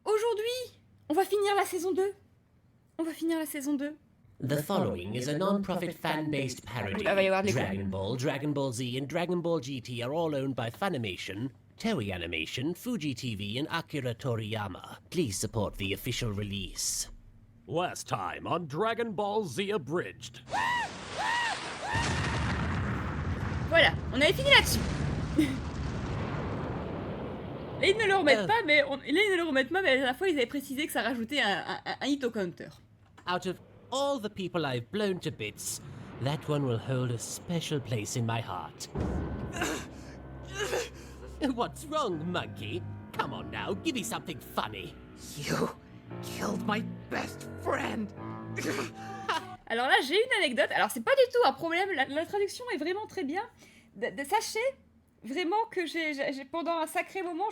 aujourd'hui, on va finir la saison 2. The following is a non-profit fan-based parody. Ah, va y avoir de Dragon Ball Z, and Dragon Ball GT are all owned by Funimation, Toei Animation, Fuji TV, and Akira Toriyama. Please support the official release. Last time on Dragon Ball Z Abridged. Voilà, on avait fini là-dessus. Là, ils ne le remettent pas, mais la dernière fois, ils avaient précisé que ça rajoutait un hit au counter. Out of all the people I've blown to bits, that one will hold a special place in my heart. What's wrong, monkey? Come on now, give me something funny. You killed my best friend. Alors là, j'ai une anecdote. Alors, c'est pas du tout un problème. La traduction est vraiment très bien. Sachez vraiment que j'ai pendant un sacré moment,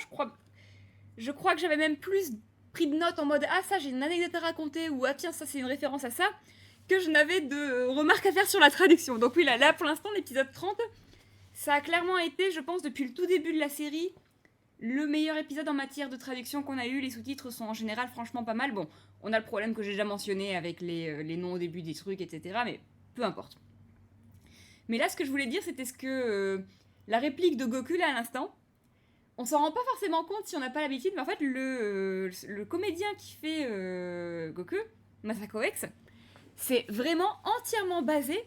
je crois que j'avais même plus pris de notes en mode ah ça j'ai une anecdote à raconter ou ah tiens ça c'est une référence à ça que je n'avais de remarques à faire sur la traduction. Donc oui là pour l'instant l'épisode 30, ça a clairement été, je pense depuis le tout début de la série, le meilleur épisode en matière de traduction qu'on a eu. Les sous-titres sont en général franchement pas mal. Bon, on a le problème que j'ai déjà mentionné avec les noms au début des trucs, etc. Mais peu importe. Mais là, ce que je voulais dire, c'était ce que la réplique de Goku, là, à l'instant, on s'en rend pas forcément compte si on n'a pas l'habitude, mais en fait, le comédien qui fait Goku, Masako X, c'est vraiment entièrement basé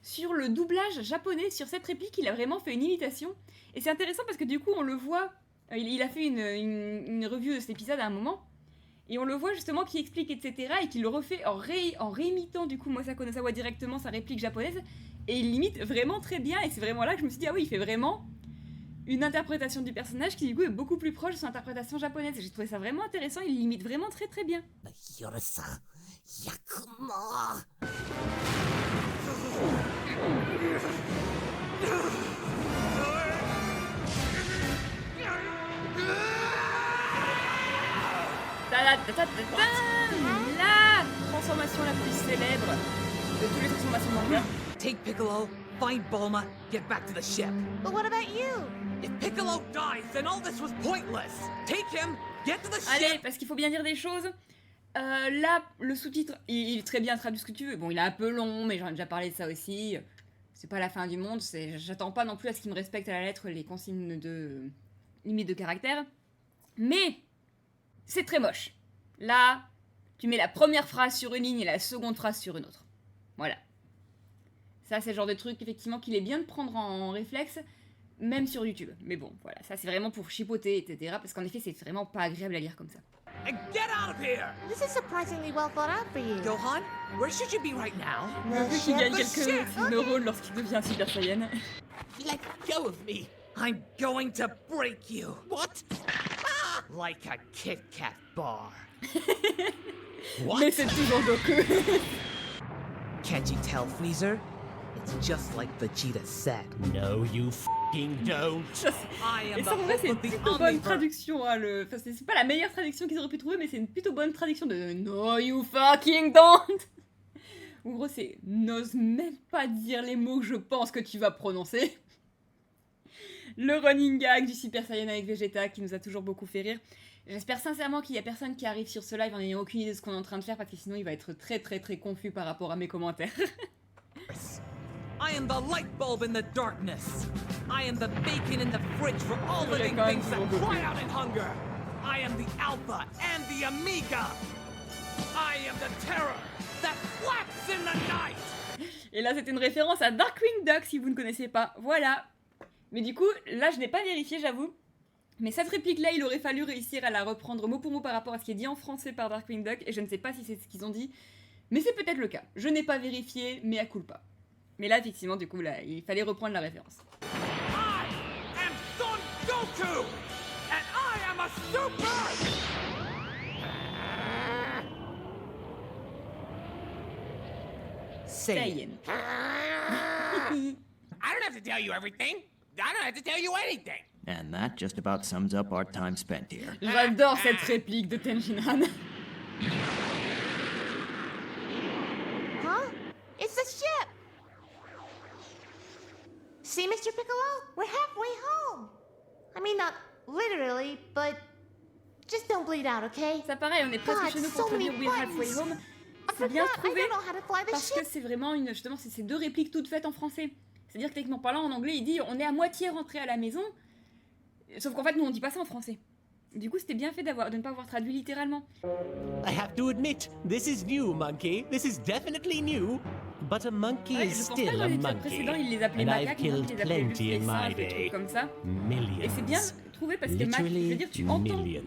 sur le doublage japonais, sur cette réplique. Il a vraiment fait une imitation. Et c'est intéressant parce que du coup, on le voit, il a fait une review de cet épisode à un moment, et on le voit justement qui explique, etc., et qu'il le refait en réimitant du coup Masako Nozawa directement sa réplique japonaise, et il l'imite vraiment très bien, et c'est vraiment là que je me suis dit, ah oui, il fait vraiment une interprétation du personnage qui du coup est beaucoup plus proche de son interprétation japonaise, et j'ai trouvé ça vraiment intéressant, il l'imite vraiment très très bien. Yorasa Yakuma. La transformation la plus célèbre de toutes les transformations manga. Take Piccolo, find Bulma, get back to the ship. But what about you? If Piccolo dies, then all this was pointless. Take him, get to the ship. Allez, parce qu'il faut bien dire des choses. Là, le sous-titre, il est très bien traduit ce que tu veux. Bon, il est un peu long, mais j'en ai déjà parlé de ça aussi. C'est pas la fin du monde. J'attends pas non plus à ce qu'il me respecte à la lettre les consignes de limite de caractère. Mais c'est très moche. Là, tu mets la première phrase sur une ligne et la seconde phrase sur une autre. Voilà. Ça, c'est le genre de truc, effectivement, qu'il est bien de prendre en réflexe, même sur YouTube. Mais bon, voilà, ça c'est vraiment pour chipoter, etc. Parce qu'en effet, c'est vraiment pas agréable à lire comme ça. And get out of here! This is surprisingly well thought out for you. Gohan, where should you be right now? Vu qu'il gagne quelques neurones lorsqu'il devient Super Saiyan. Let go of me! I'm going to break you! What? Like a Kit Kat bar. Mais c'est toujours Goku. Can't you tell, Freezer? It's just like Vegeta said. No, you f***ing don't. I am Et the ça, en vrai, hope c'est une of the plutôt bonne Omniverse. traduction. Hein, enfin, c'est pas la meilleure traduction qu'ils auraient pu trouver, mais c'est une plutôt bonne traduction de No, you fucking don't. En gros, c'est n'ose même pas dire les mots que je pense que tu vas prononcer. Le running gag du Super Saiyan avec Vegeta qui nous a toujours beaucoup fait rire. J'espère sincèrement qu'il y a personne qui arrive sur ce live en n'ayant aucune idée de ce qu'on est en train de faire, parce que sinon il va être très très très confus par rapport à mes commentaires. I am the light bulb in the darkness. I am the bacon in the fridge for all living things that cry out in hunger. I am the Alpha and the Omega. I am the terror that flaps in the night. Et là c'était une référence à Darkwing Duck si vous ne connaissez pas. Voilà. Mais du coup, là je n'ai pas vérifié, j'avoue. Mais cette réplique-là, il aurait fallu réussir à la reprendre mot pour mot par rapport à ce qui est dit en français par Darkwing Duck, et je ne sais pas si c'est ce qu'ils ont dit, mais c'est peut-être le cas. Je n'ai pas vérifié, mais à culpa. Mais là, effectivement, du coup, là, il fallait reprendre la référence. I am Son Goku, and I am a super. Saiyan. I don't have to tell you everything. I don't have to tell you anything. And that just about sums up our time spent here. J'adore cette réplique de Tenjin Han. Huh? It's the ship! See, Mr. Piccolo? We're halfway home. I mean, not literally, but Just don't bleed out, okay? Ça pareil, on est presque God, chez nous so pour traduire many We're Halfway buttons. Home. I C'est bien forgot, I trouvé don't know how to fly the parce ship. que c'est vraiment justement, c'est ces deux répliques toutes faites en français. C'est-à-dire que techniquement parlant, en anglais, il dit on est à moitié rentré à la maison. Sauf qu'en fait, nous on dit pas ça en français. Du coup, c'était bien fait de ne pas avoir traduit littéralement. I have to admit, this is new, Monkey. This is definitely new. But a monkey Ouais, is je pense pas still que dans a l'épisode monkey. précédent, il les appelait And I've macaques, maintenant, il killed les appelait juste plenty les in my singes, des day. trucs comme ça. Millions. Et c'est bien trouvé parce que Mac, je veux Literally dire, tu entends. millions.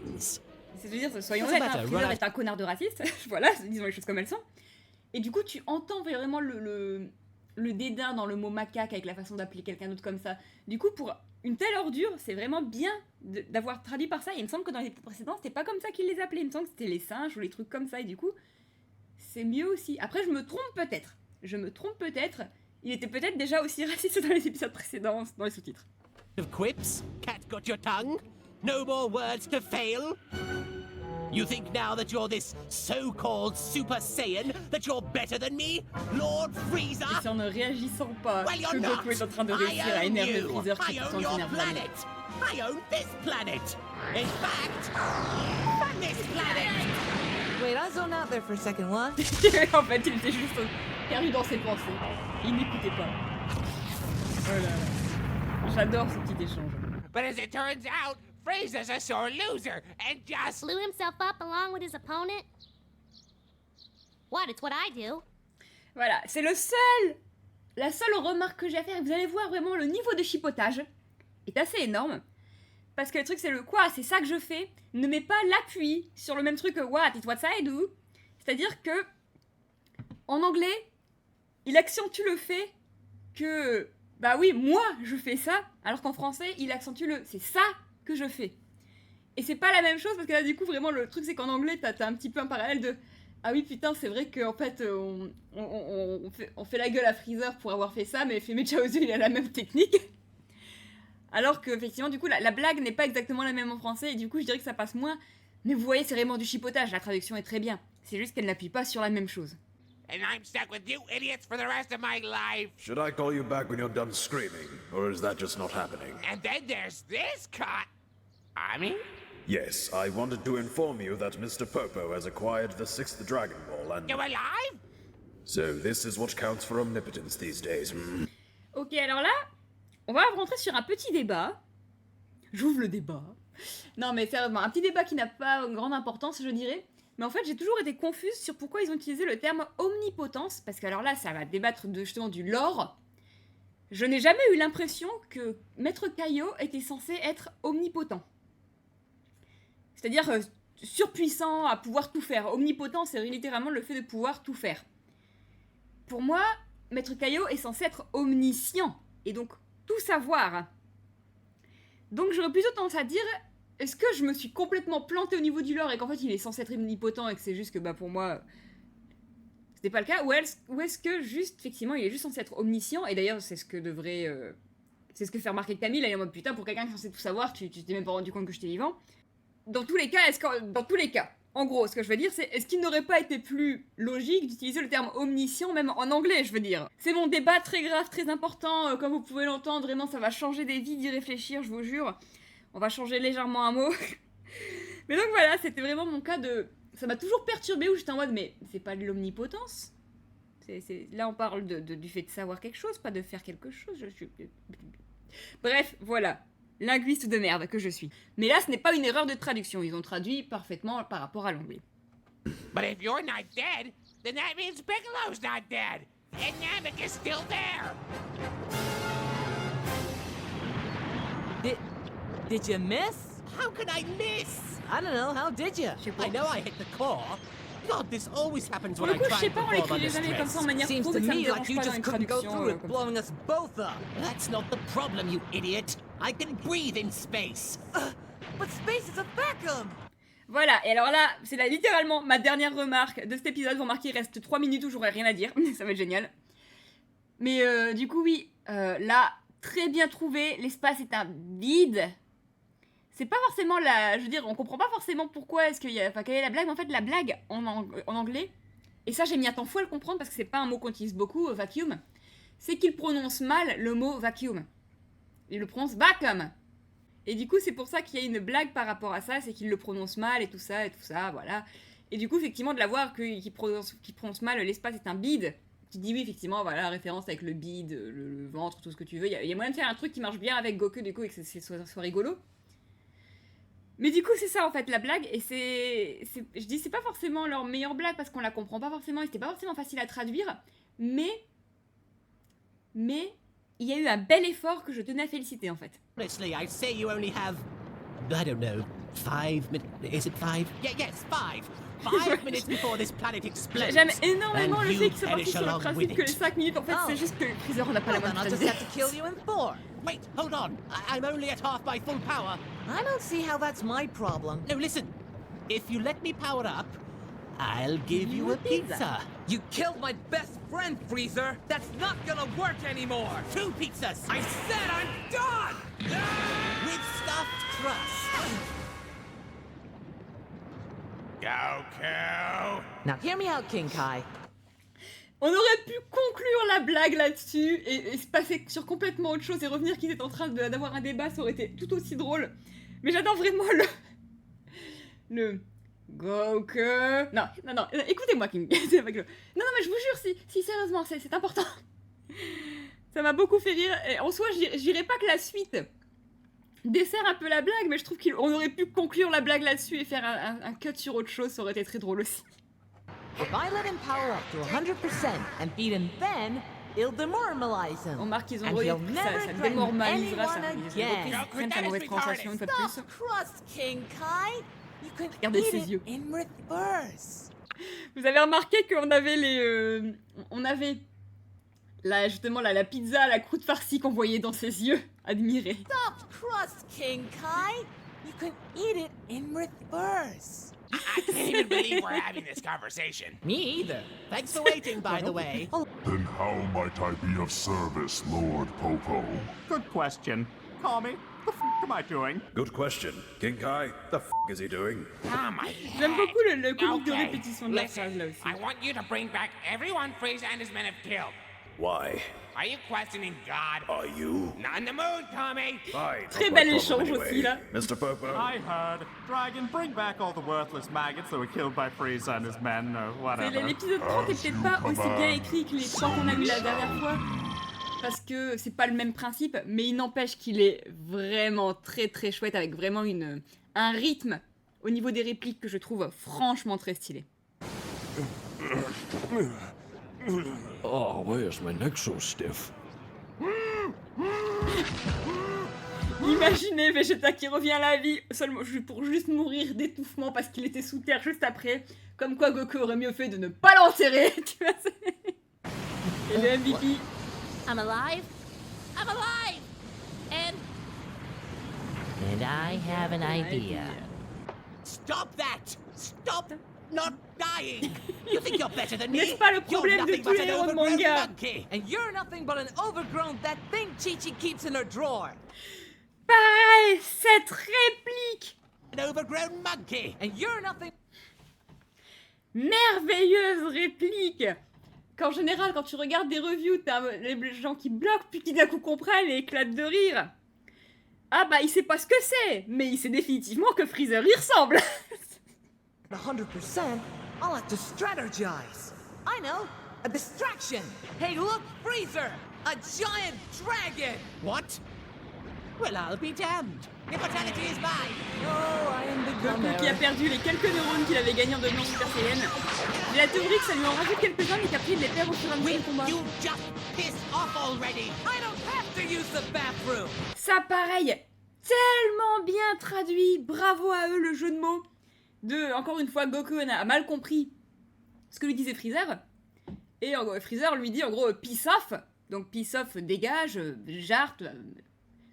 C'est-à-dire, soyons Doesn't honnêtes, matter, Freezer right? est un connard de raciste. Voilà, disons les choses comme elles sont. Et du coup, tu entends vraiment le dédain dans le mot macaque avec la façon d'appeler quelqu'un d'autre comme ça. Du coup, pour une telle ordure, c'est vraiment bien d'avoir traduit par ça. Et il me semble que dans les épisodes précédents, c'était pas comme ça qu'ils les appelaient. Il me semble que c'était les singes ou les trucs comme ça. Et du coup, c'est mieux aussi. Après, je me trompe peut-être. Il était peut-être déjà aussi raciste dans les épisodes précédents, dans les sous-titres. Of quips? Cat got your tongue? No more words to fail? You think now that you're this so-called Super Saiyan that you're better than me, Lord Freezer? Et c'est en ne réagissant pas Well, you're que not. Goku est en train de I réussir à own énerver you. Freezer qui I pourtant own your s'énerve jamais. planet. I own this planet. In fact, this planet. Wait, I zoned out there for a second, what? En fait, il était juste perdu dans ses pensées. Il n'écoutait pas. Oh là là. J'adore ce petit échange. But as it turns out, Frieza's a sore loser and just Blew himself up along with his opponent? What? It's what I do. Voilà, c'est la seule remarque que j'ai à faire. Vous allez voir vraiment le niveau de chipotage est assez énorme. Parce que le truc c'est le quoi, c'est ça que je fais. Ne mets pas l'appui sur le même truc que what, it's what I do. C'est-à-dire que en anglais, il accentue le fait que bah oui, moi je fais ça, alors qu'en français, il accentue le c'est ça que je fais. Et c'est pas la même chose parce que là du coup vraiment le truc c'est qu'en anglais t'as un petit peu un parallèle de ah oui putain c'est vrai qu'en fait on fait la gueule à Freezer pour avoir fait ça, mais Femme Chaozu il a la même technique. Alors que effectivement du coup la blague n'est pas exactement la même en français et du coup je dirais que ça passe moins. Mais vous voyez c'est vraiment du chipotage, la traduction est très bien. C'est juste qu'elle n'appuie pas sur la même chose. and I'm stuck with you idiots for the rest of my life. Should I call you back when you're done screaming, or is that just not happening? And then there's this cut. I mean, Yes, I wanted to inform you that Mr. Popo has acquired the 6th Dragon Ball, and you alive? so this is what counts for omnipotence these days. Ok, alors là, on va rentrer sur un petit débat. J'ouvre le débat. Non mais sérieusement, un petit débat qui n'a pas une grande importance, je dirais. Mais en fait, j'ai toujours été confuse sur pourquoi ils ont utilisé le terme omnipotence. Parce que alors là, ça va débattre justement du lore. Je n'ai jamais eu l'impression que Maître Kaio était censé être omnipotent. C'est-à-dire surpuissant, à pouvoir tout faire. Omnipotent, c'est littéralement le fait de pouvoir tout faire. Pour moi, Maître Kaio est censé être omniscient, et donc tout savoir. Donc j'aurais plutôt tendance à dire, est-ce que je me suis complètement plantée au niveau du lore, et qu'en fait il est censé être omnipotent, et que c'est juste que bah pour moi, c'était pas le cas, ou est-ce que juste, effectivement, il est juste censé être omniscient, et d'ailleurs c'est ce que devrait... c'est ce que fait remarquer Camille, elle est en mode putain, pour quelqu'un qui est censé tout savoir, tu t'es même pas rendu compte que j'étais vivant. Dans tous les cas, en gros, ce que je veux dire, c'est est-ce qu'il n'aurait pas été plus logique d'utiliser le terme omniscient, même en anglais, je veux dire. C'est mon débat très grave, très important, comme vous pouvez l'entendre, vraiment, ça va changer des vies d'y réfléchir, je vous jure. On va changer légèrement un mot. Mais donc voilà, c'était vraiment mon cas de... Ça m'a toujours perturbé où j'étais en mode, mais c'est pas de l'omnipotence. Là, on parle du fait de savoir quelque chose, pas de faire quelque chose. Bref, voilà. Linguiste de merde que je suis. Mais là, ce n'est pas une erreur de traduction. Ils ont traduit parfaitement par rapport à l'anglais. But if you're not dead, then that means Piccolo's not dead. And Namek is still there. Did you miss? How could I miss? I don't know, how did you? I know I hit the core. God, this always happens Pour when le I coup, je try sais and pas, on perform l'écrivait under jamais comme ça en stress. manière Seems pro, to mais ça me me dérange like you pas dans just une couldn't go traduction. through it, Comme ça. blowing us both up. That's not the problem, you idiot. I can breathe in space. But space is a vacuum! Voilà, et alors là, c'est là littéralement ma dernière remarque de cet épisode. Vous remarquez, il reste 3 minutes où j'aurais rien à dire. Ça va être génial. Mais du coup, oui, là, très bien trouvé. L'espace est un vide. C'est pas forcément la... Je veux dire, on comprend pas forcément pourquoi est-ce qu'il y a... Enfin, quelle est la blague. Mais en fait, la blague en anglais, et ça, j'ai mis un temps fou à le comprendre parce que c'est pas un mot qu'on utilise beaucoup, vacuum, c'est qu'il prononce mal le mot vacuum. Il le prononce vacuum. Et du coup, c'est pour ça qu'il y a une blague par rapport à ça, c'est qu'il le prononce mal et tout ça, voilà. Et du coup, effectivement, de la voir qu'il prononce mal l'espace est un bide, tu dis oui, effectivement, voilà, la référence avec le bide, le ventre, tout ce que tu veux. Il y a moyen de faire un truc qui marche bien avec Goku, du coup, et que soit rigolo. Mais du coup, c'est ça, en fait, la blague. Et je dis, c'est pas forcément leur meilleure blague, parce qu'on la comprend pas forcément, et c'était pas forcément facile à traduire. Mais, il y a eu un bel effort que je tenais à féliciter, en fait. Honestly, I'd say you only have, I don't know, 5 minutes. Is it 5? Yeah, yes, 5. 5 minutes before this planet explodes. J'aime énormément le fait qu'ils soient And partis you sur le perish along principe with que les it. 5 minutes, en fait, c'est juste que Freezer n'a pas la Well, then moindre I'll just have to kill you in 4. Wait, hold on. I'm only at half my full power. I don't see how that's my problem. No, listen. If you let me power up, I'll give you a pizza. You killed my best friend, Freezer! That's not gonna work anymore! 2 pizzas. I said I'm done! With stuffed crust. Goku! Now hear me out, King Kai. On aurait pu conclure la blague là-dessus et se passer sur complètement autre chose et revenir qu'ils étaient en train d'avoir un débat, ça aurait été tout aussi drôle. Mais j'adore vraiment le Goku. Non, écoutez-moi, King. C'est pas que... Non, mais je vous jure, si sérieusement, c'est important. Ça m'a beaucoup fait rire. Et en soi, j'irais pas que la suite dessert un peu la blague, mais je trouve qu'on aurait pu conclure la blague là-dessus et faire un cut sur autre chose, ça aurait été très drôle aussi. If I let him power up to 100% and beat him then, it'll demoralize him. On remarque qu'ils ont And repris he'll never ça threaten démoralisera ça. anyone Ils ont again. repris sa mauvaise prononciation une fois de plus. Stop crust, King Kai. You can Regardez eat ses it yeux. in reverse. Vous avez remarqué qu'on avait on avait justement la pizza à la croûte farcie qu'on voyait dans ses yeux. Admirez. Stop crust, King Kai. You can eat it in reverse. I can't even believe we're having this conversation. Me either. Thanks for waiting, by the way. Then how might I be of service, Lord Popo? Good question. Call me. The f am I doing? Good question. King Kai, the f is he doing? Oh my J'aime God. beaucoup le comique de Okay, répétition de la listen, phrase là aussi. I want you to bring back everyone Frieza and his men have killed. Why? Are you questioning God? Are you? Not in the mood, Tommy! Fine. Très not bel my échange problem aussi là. Mr. Popo? I heard. Dragon, bring back all the worthless maggots that were killed by Frieza and his men, or whatever. L'épisode 30 est peut-être pas aussi bien écrit que les 3 qu'on a eu la dernière fois. Parce que c'est pas le même principe, mais il n'empêche qu'il est vraiment très très chouette avec vraiment un rythme au niveau des répliques que je trouve franchement très stylé. Oh, where's my neck so stiff? Imaginez Vegeta qui revient à la vie seulement pour juste mourir d'étouffement parce qu'il était sous terre juste après. Comme quoi Goku aurait mieux fait de ne pas l'enterrer, tu vois. Et le MVP. I'm alive. I'm alive. And I have an idea. Stop that! Stop not dying! You think you're better than me? N'est-ce pas le You're problème de nothing tous but les an héros de overgrown manga? monkey. And you're nothing but an overgrown that thing Chi-Chi keeps in her drawer. Pareil, cette réplique An overgrown monkey. And you're nothing. merveilleuse réplique qu'en général, quand tu regardes des reviews, t'as les gens qui bloquent, puis qui d'un coup comprennent et éclatent de rire. Ah bah, il sait pas ce que c'est, mais il sait définitivement que Freezer y ressemble. 100%, I'll have to strategize. I know, a distraction. Hey, look, Freezer, a giant dragon. What? Well, I'll be damned. Immortality is mine. Oh, I am the Goku qui a perdu les quelques neurones qu'il avait gagnés en devenant Super Saiyan. J'ai la théorie que ça lui en rajoute quelques-uns, mais qu'après il les perd au fur et à mesure du combat. You just pissed off already. I don't have to use the bathroom. Ça, pareil, tellement bien traduit. Bravo à eux, le jeu de mots. Encore une fois, Goku a mal compris ce que lui disait Freezer. Et Freezer lui dit en gros peace off. Donc peace off, dégage, jarte,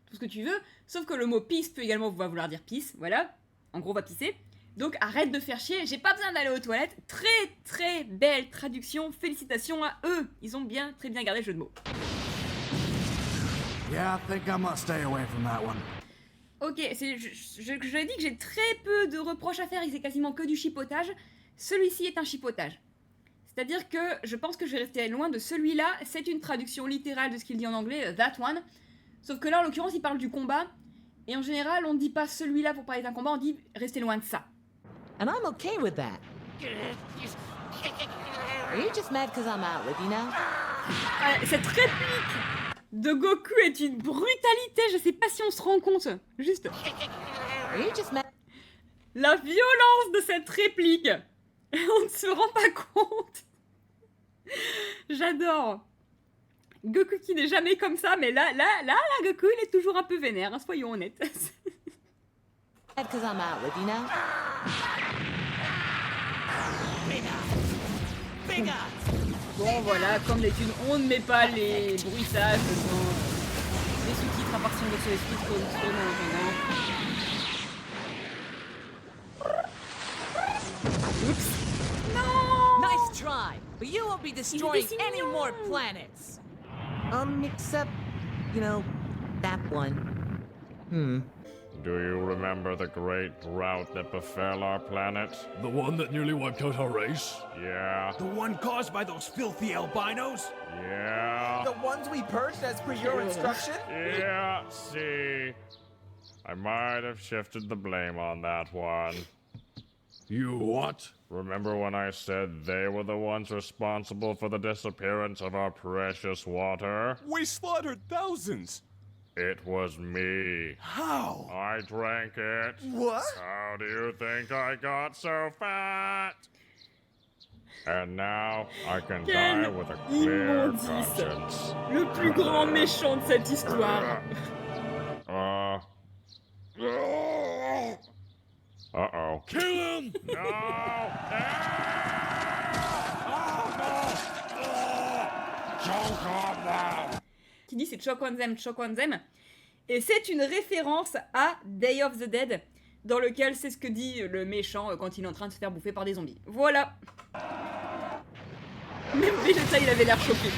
tout ce que tu veux. Sauf que le mot peace peut également vouloir dire peace. Voilà. En gros, va pisser. Donc arrête de faire chier. J'ai pas besoin d'aller aux toilettes. Très très belle traduction. Félicitations à eux. Ils ont très bien gardé le jeu de mots. Yeah, I think I must stay away from that one. Ok, je dis que j'ai très peu de reproches à faire et c'est quasiment que du chipotage. Celui-ci est un chipotage. C'est-à-dire que je pense que je vais rester loin de celui-là. C'est une traduction littérale de ce qu'il dit en anglais, that one. Sauf que là, en l'occurrence, il parle du combat. Et en général, on ne dit pas celui-là pour parler d'un combat, on dit restez loin de ça. And I'm okay with that. Are you just mad because I'm out with you now? Cette réplique de Goku est une brutalité, je sais pas si on se rend compte. Juste. Are you just mad? La violence de cette réplique. On ne se rend pas compte. J'adore. Goku qui n'est jamais comme ça, mais là, Goku, il est toujours un peu vénère, hein, soyons honnêtes. Because I'm out with you now. Bon, voilà, comme d'habitude, on ne met pas les bruitages dans les sous-titres, à part si on veut sur les sous-titres en entendant. Oups. Non! Nice try, but you won't be destroying any more planets. Except, you know, that one. Do you remember the great drought that befell our planet? The one that nearly wiped out our race? Yeah. The one caused by those filthy albinos? Yeah. The ones we purged as per your instruction? Yeah, see. I might have shifted the blame on that one. You what? Remember when I said they were the ones responsible for the disappearance of our precious water? We slaughtered thousands! It was me. How? I drank it. What? How do you think I got so fat? And now I can die with a clear conscience. Le plus grand méchant de cette histoire. Uh-oh. Kill him! No! Choke on them! Qui dit c'est choke on them. Et c'est une référence à Day of the Dead, dans lequel c'est ce que dit le méchant quand il est en train de se faire bouffer par des zombies. Voilà. Même Vegeta, il avait l'air choqué.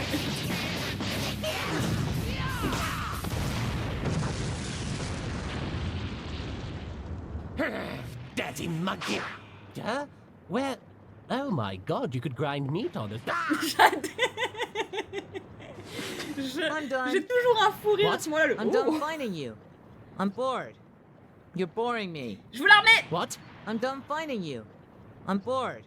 Dirty monkey! Huh? Where? Oh my god, you could grind meat on it. J'ai toujours un fou rire à ce moment-là. I'm done finding you. I'm bored. You're boring me. Je vous la remets. What? I'm done finding you. I'm bored.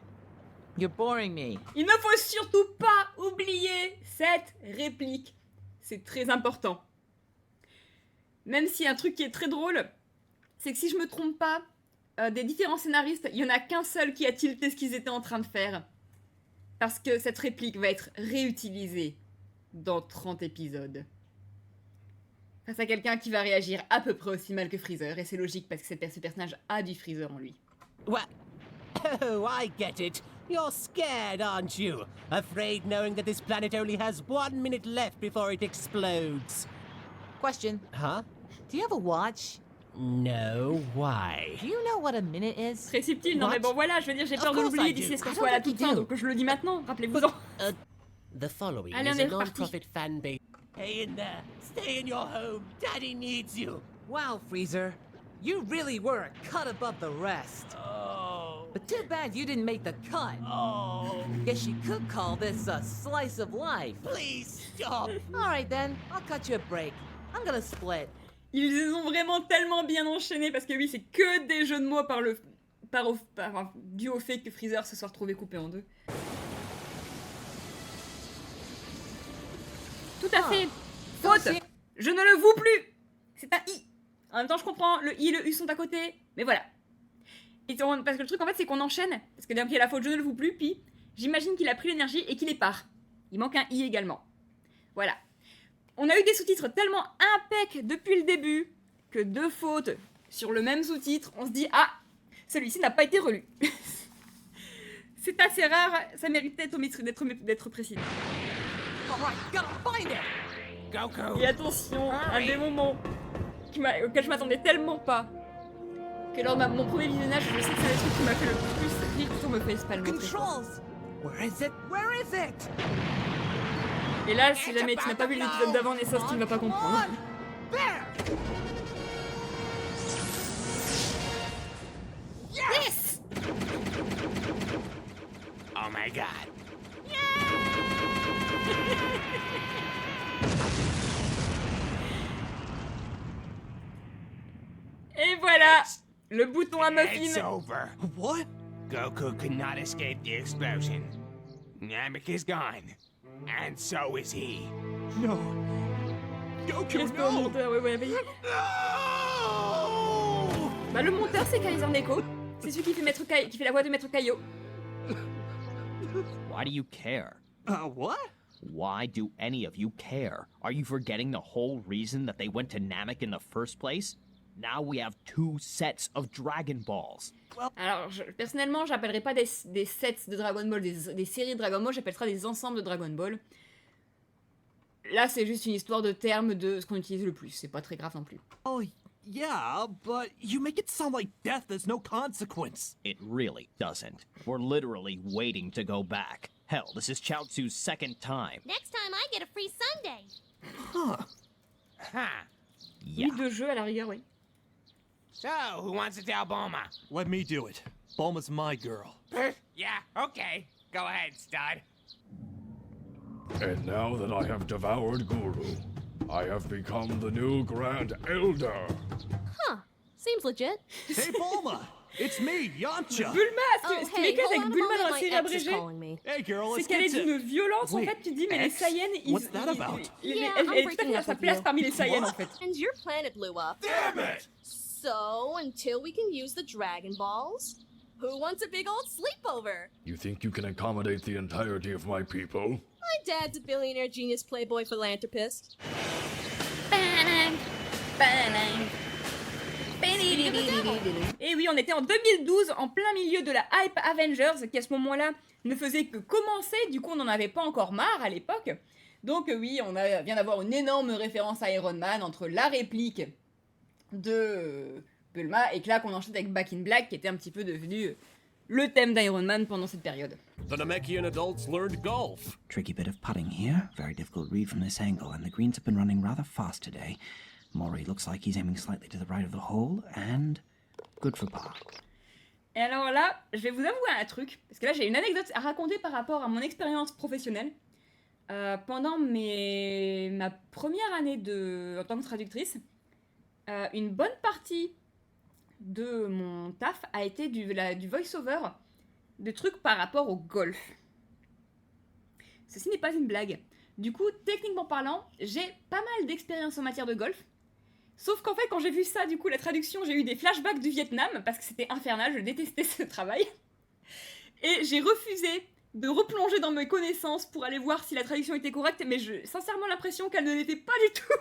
You're boring me. Il ne faut surtout pas oublier cette réplique. C'est très important. Même si un truc qui est très drôle, c'est que si je me trompe pas, des différents scénaristes, il y en a qu'un seul qui a tilté ce qu'ils étaient en train de faire. Parce que cette réplique va être réutilisée dans 30 épisodes. Face à quelqu'un qui va réagir à peu près aussi mal que Freezer, et c'est logique parce que ce personnage a du Freezer en lui. What? Oh, I get it. You're scared, aren't you? Afraid knowing that this planet only has 1 minute left before it explodes. Question. Huh? Do you have a watch? No, why? Do you know what a minute is? Très subtil, non mais bon voilà, je veux dire, j'ai peur de l'oublier d'ici à ce qu'on soit à la toute fin, donc je le dis maintenant, rappelez-vous-en. The following Allez, is on a est reparti. non-profit fan base. Stay in there. Stay in your home. Daddy needs you. Wow, Freezer. You really were a cut above the rest. Oh. But too bad you didn't make the cut. Oh. Guess you could call this a slice of life. Please stop. All right then, I'll cut you a break. I'm gonna split. Ils les ont vraiment tellement bien enchaînés parce que oui, c'est que des jeux de mots dû au fait que Freezer se soit retrouvé coupé en deux. Tout à fait. Faute. Je ne le voue plus. C'est un I. En même temps, je comprends, le I et le U sont à côté, mais voilà. Et parce que le truc en fait, c'est qu'on enchaîne. Parce que d'un coup, il y a la faute, je ne le voue plus, puis j'imagine qu'il a pris l'énergie et qu'il est part. Il manque un I également. Voilà. On a eu des sous-titres tellement impeccs depuis le début que 2 fautes sur le même sous-titre, on se dit « Ah, celui-ci n'a pas été relu !» C'est assez rare, ça méritait d'être précis. Et attention, à des moments auxquels je m'attendais tellement pas que lors de mon premier visionnage, je sais que c'est le truc qui m'a fait le plus rire sur me facepalm. Where is it? Where is it? Et là, si jamais tu n'as pas vu l'épisode d'avant, Nessos, tu ne vas pas comprendre. Yes! Oh my god. Le bouton à It's muffin. over. What? Goku could not escape the explosion. Namek is gone. And so is he. No. Goku, Respect au no! monteur, ouais, vas-y. Bah, le monteur, c'est Kaiser Neko. C'est celui qui fait la voix de Maître Kaio. Why do you care? What? Why do any of you care? Are you forgetting the whole reason that they went to Namek in the first place? Now we have 2 sets of Dragon Balls. Alors, personnellement, j'appellerai pas des sets de Dragon Ball, des séries de Dragon Ball, j'appellerai des ensembles de Dragon Ball. Là, c'est juste une histoire de termes de ce qu'on utilise le plus, c'est pas très grave non plus. Oh, yeah, but you make it sound like death has no consequence. It really doesn't. We're literally waiting to go back. Hell, this is Chaozu's second time. Next time I get a free Sunday. Huh. Huh. Oui, de jeu à la rigueur, oui. So, who wants to tell Bulma? Let me do it. Bulma's my girl. Yeah, okay. Go ahead, stud. And now that I have devoured Guru, I have become the new Grand Elder. Huh. Seems legit. Hey, Bulma! It's me, Yamcha! Bulma, ce qui m'éclate avec Bulma dans la série abrégée, Hey, girl, c'est let's qu'elle get est to... d'une violence, en Wait, fait, tu te dis, mais les X? Saiyans, What's that about? elle est tout à fait à sa place parmi les Saiyans, en fait. And your planet blew up. Damn it! So, until we can use the Dragon Balls, who wants a big old sleepover? You think you can accommodate the entirety of my people? My dad's a billionaire genius playboy philanthropist. Et oui, on était en 2012, en plein milieu de la hype Avengers, qui à ce moment-là ne faisait que commencer, du coup on n'en avait pas encore marre à l'époque. Donc oui, on vient d'avoir une énorme référence à Iron Man entre la réplique de Bulma et que là qu'on enchaîne avec Back in Black, qui était un petit peu devenu le thème d'Iron Man pendant cette période. The Namekian adults learned golf. Tricky bit of putting here. Very difficult read from this angle, and the greens have been running rather fast today. Mori looks like he's aiming slightly to the right of the hole, and good for par. Et alors là, je vais vous avouer un truc, parce que là j'ai une anecdote à raconter par rapport à mon expérience professionnelle. Pendant ma première année en tant que traductrice, une bonne partie de mon taf a été du voice-over, de trucs par rapport au golf. Ceci n'est pas une blague. Du coup, techniquement parlant, j'ai pas mal d'expérience en matière de golf. Sauf qu'en fait, quand j'ai vu ça, du coup, la traduction, j'ai eu des flashbacks du Vietnam, parce que c'était infernal, je détestais ce travail. Et j'ai refusé de replonger dans mes connaissances pour aller voir si la traduction était correcte, mais j'ai sincèrement l'impression qu'elle ne l'était pas du tout.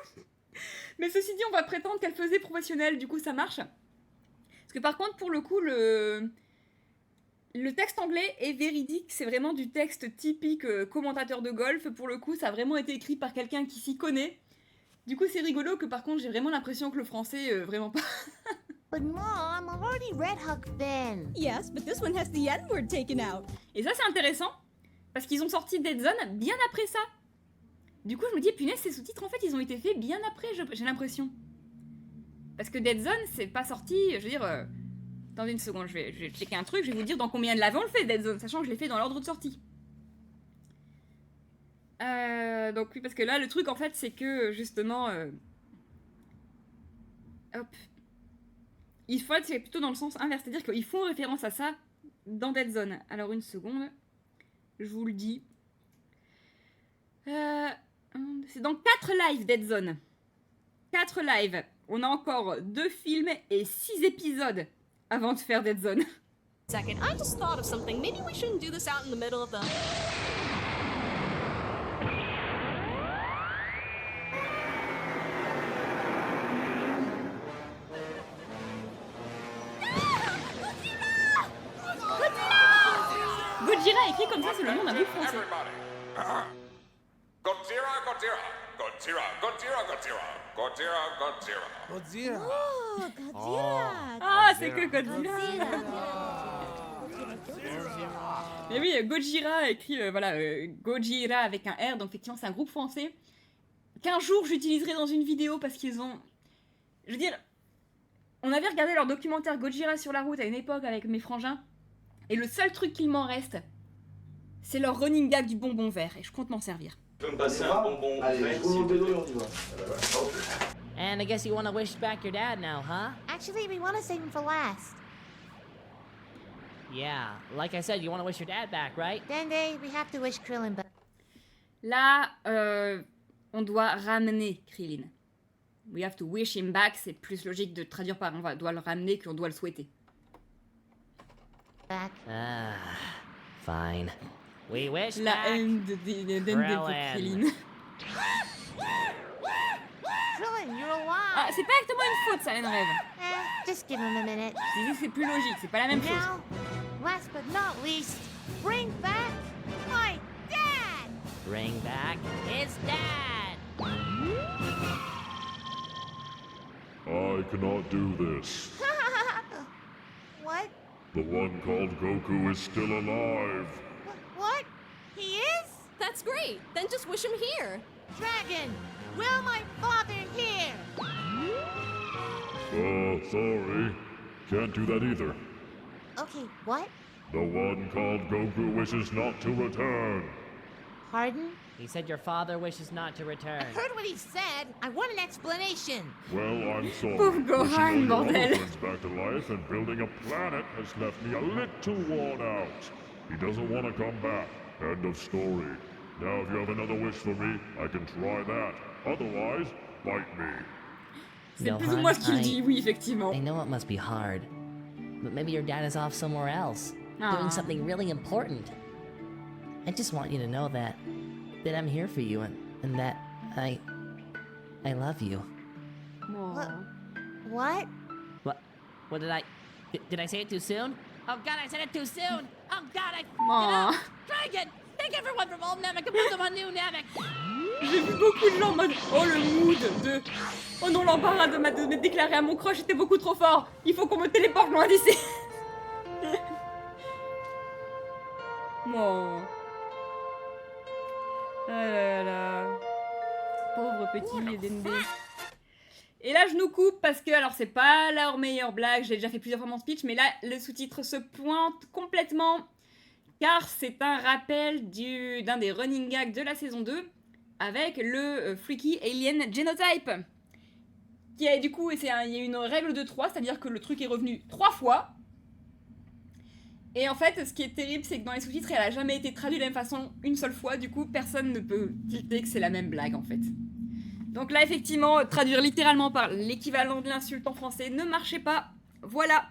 Mais ceci dit, on va prétendre qu'elle faisait professionnelle, du coup ça marche. Parce que par contre, pour le coup, le texte anglais est véridique, c'est vraiment du texte typique commentateur de golf. Pour le coup, ça a vraiment été écrit par quelqu'un qui s'y connaît. Du coup, c'est rigolo que par contre, j'ai vraiment l'impression que le français, vraiment pas. But Mom, I'm already Red Hulk then. Yes, but this one has the N-word taken out. Et ça, c'est intéressant, parce qu'ils ont sorti Dead Zone bien après ça. Du coup, je me dis, punaise, ces sous-titres, en fait, ils ont été faits bien après, j'ai l'impression. Parce que Dead Zone, c'est pas sorti, je veux dire... Attendez une seconde, je vais checker un truc, je vais vous dire dans combien de l'avant on le fait, Dead Zone, sachant que je l'ai fait dans l'ordre de sortie. Donc oui, parce que là, le truc, en fait, c'est que, justement... Hop. Il faut être plutôt dans le sens inverse, c'est-à-dire qu'ils font référence à ça dans Dead Zone. Alors, une seconde, je vous le dis. C'est dans 4 lives, Dead Zone. 4 lives. On a encore 2 films et 6 épisodes avant de faire Dead Zone. Second, I just thought of something. Maybe we shouldn't do this out in the middle of the... Gojira écrit comme ça, c'est le nom d'un groupe français. Godzilla, Godzilla, Godzilla, Godzilla, Godzilla, Godzilla, Godzilla. Godzilla. Oh, Godzilla. Ah, c'est que Godzilla. Mais oui, Gojira écrit, voilà, Gojira avec un R, donc effectivement c'est un groupe français qu'un jour j'utiliserai dans une vidéo parce qu'ils ont... Je veux dire, on avait regardé leur documentaire Gojira sur la route à une époque avec mes frangins, et le seul truc qu'il m'en reste, c'est leur running gag du bonbon vert, et je compte m'en servir. Tu peux me passer un bonbon vert, s'il te plaît. And I guess you want to wish back your dad now, huh? Actually, we want to save him for last. Yeah, like I said, you want to wish your dad back, right? Dende, we have to wish Krillin back. Là, on doit ramener Krillin. We have to wish him back, c'est plus logique de traduire par on doit le ramener qu'on doit le souhaiter. Back. Ah, fine. We wish La back haine de Dende pour Krillin. Krillin, you're alive. Ah, c'est pas exactement une faute, ça, Enrêve. Just give him a minute. C'est plus logique, c'est pas la même chose. Now, last but not least, bring back my dad! Bring back his dad! I cannot do this. What? The one called Goku is still alive. What? He is? That's great. Then just wish him here. Dragon, will my father hear? Sorry. Can't do that either. Okay, what? The one called Goku wishes not to return. Pardon? He said your father wishes not to return. I heard what he said. I want an explanation. Well, I'm sorry. Pauvre Gohan, Wishing all your bordel. other friends back to life and building a planet has left me a little worn out. He doesn't want to come back. End of story. Now, if you have another wish for me, I can try that. Otherwise, bite me. C'est plus ou moins ce qu'il dit, oui, effectivement. I know it must be hard, but maybe your dad is off somewhere else, doing something really important. I just want you to know that I'm here for you and that I love you. What? What did I say it too soon? Oh God, I said it too soon! Oh God, Dragon! Take everyone from old Namek and put them on new Namek! J'ai vu beaucoup de gens en mode oh le mood de oh non l'embarras de me déclarer à mon crush était beaucoup trop fort. Il faut qu'on me téléporte loin d'ici. Bon. Ah là là. Pauvre petit Dende. Et là je nous coupe parce que alors c'est pas leur meilleure blague, j'ai déjà fait plusieurs fois mon speech, mais là le sous-titre se pointe complètement car c'est un rappel d'un des running gags de la saison 2 avec le Freaky Alien Genotype. Qui a du coup, il y a une règle de 3, c'est-à-dire que le truc est revenu 3 fois. Et en fait, ce qui est terrible, c'est que dans les sous-titres, elle a jamais été traduite de la même façon une seule fois, du coup, personne ne peut tilter que c'est la même blague en fait. Donc là, effectivement, traduire littéralement par l'équivalent de l'insulte en français ne marchait pas. Voilà.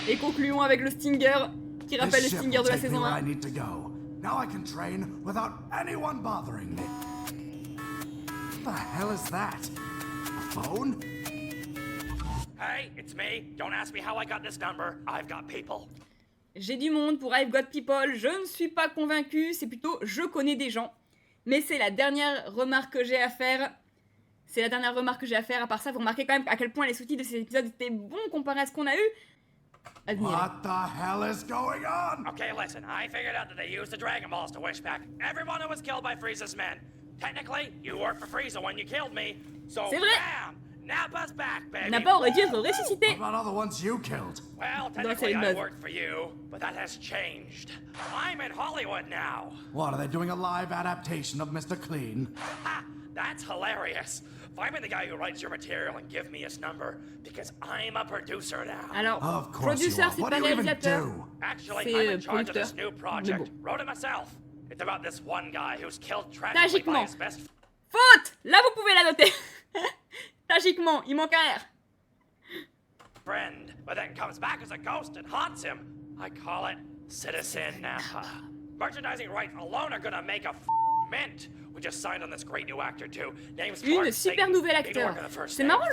Et concluons avec le Stinger, qui rappelle le Stinger de la saison 1. Now I can train without anyone bothering me. What the hell is that? A phone? Hey, it's me. Don't ask me how I got this number. I've got people. J'ai du monde pour I've Got People, je ne suis pas convaincue, c'est plutôt je connais des gens. Mais c'est la dernière remarque que j'ai à faire. C'est la dernière remarque que j'ai à faire. À part ça, vous remarquez quand même à quel point les sous-titres de ces épisodes étaient bons comparés à ce qu'on a eu. Admirez. What the hell is going on? Okay, listen. I figured out that they used the Dragon Balls to wish back everyone who was killed by Frieza's men. Technically, you worked for Frieza when you killed me. So c'est vrai. Bam! Nappa's back, baby. Nappa aurait dû être ressuscité. What about all the ones you killed? Well, technically I worked for you, but that has changed. I'm in Hollywood now. What, are they doing a live adaptation of Mr. Clean? Ha! That's hilarious. Find me the guy who writes your material and give me his number, because I'm a producer now. Alors, producer, c'est pas réalisateur. Actually, I'm in charge of this new project. Wrote it myself. It's about this one guy who's killed tragically by his best Faute! Là, vous pouvez la noter. Tragiquement, il manque un R. Friend, but then comes back as a ghost and haunts him. I call it Citizen Nappa. Merchandising rights alone are gonna make a mint. We just signed on this great new actor too. Name's Une super nouvel acteur. C'est marrant,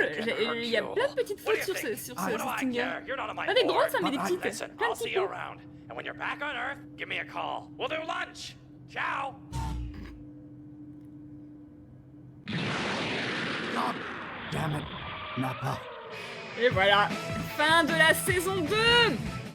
il y a plein de petites fautes sur ce Stinger. Pas des grosses, mais des petites. Plein de petites fautes. And when you're back on Earth, give me a call. We'll do lunch. Ciao. God damn it, Nappa. Et voilà, fin de la saison 2.